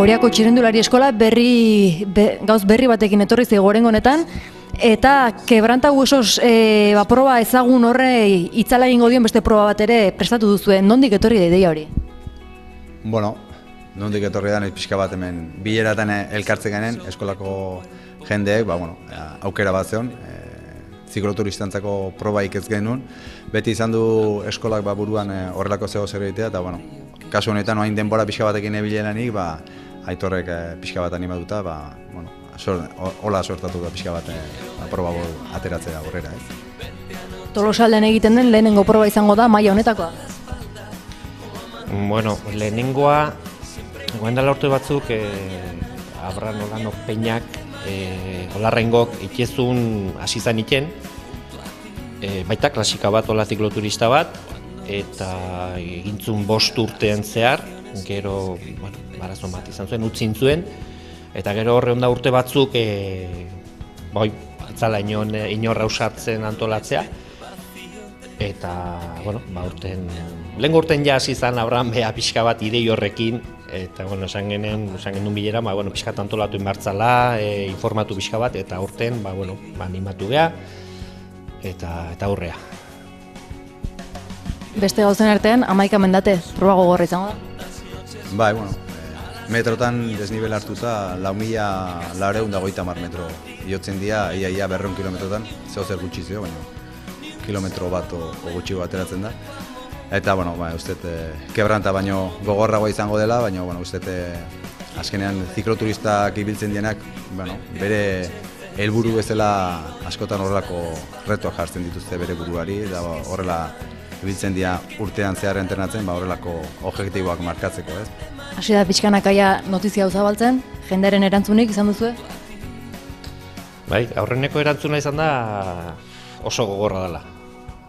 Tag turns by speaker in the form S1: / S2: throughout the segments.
S1: Oriako txirrindulari eskola gauz berri batekin etorri zaigu oraingo honetan, eta Quebrantahuesos proba ezagun horre itzala egingo dion beste proba bat ere prestatu duzue. Nondik etorri da ideia hori?
S2: Bueno, nondik etorri da pixka bat hemen bileratan elkartzen genen eskolako jendeek, aukera bat zeon, zikloturristantzako probaik ez genuen. Beti izan du eskolak buruan horrelako zego zer egitea, eta kasu honetan oain denbora pixka batekin ebileranik, Aitorrek pixka bat animatuta, hola sortatu da pixka bat proba ateratzea aurrera.
S1: Tolosaldean egiten den lehenengo proba izango da maila honetakoa?
S3: Bueno, lehenengoa, goendala urte batzuk, Abran Olano Peñak, Olarrengok ikezun hasi zan iken, baita klasika bat, hola zikloturista bat, eta egintzun 5 urtean zehar, gero, barazon bat izan zuen, utzin zuen, eta gero horre onda urte batzuk, etzala inorra usartzen antolatzea, eta, lehen urten ja hasi zan Abraham beha pixka bat idei horrekin, eta, esan genuen bilera, pixka antolatu inbartzala, informatu pixka bat, eta urten, animatu geha, eta aurrea.
S1: Beste gauzen artean, 11 mendate, proba gogorra izango da?
S2: Metrotan desnibel hartuta 4.950 metro jotzen dira, ia 200 kilometrotan, zer gutxi zio, kilometro bat o gutxi ateratzen da. Eta, uste, Quebranta baino gogorragoa izango dela, baina, uste, azkenean zikloturistak ibiltzen dienak, bere helburu bezala askotan horrelako retoak jartzen dituzte bere buruari, eta horrela ibiltzen dira urtean zehar entrenatzen, horrelako objektiboak markatzeko, ez?
S1: Hasi da pixkanakaia notizia hau zabaltzen, jendearen erantzunik izan duzue?
S3: Aurreneko erantzuna izan da oso gogorra dela.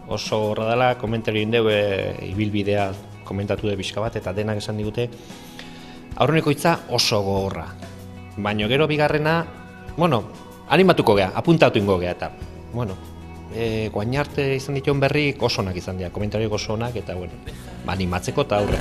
S3: Oso gogorra dela, komentario indeu ibilbidea komentatu da pixka bat, eta denak esan digute, aurreneko hitza oso gogorra. Baina gero bigarrena, animatuko geha, apuntatu ingo geha, eta, guain arte izan dituen berrik oso onak izan dira, komentariok oso onak, eta, animatzeko eta aurre.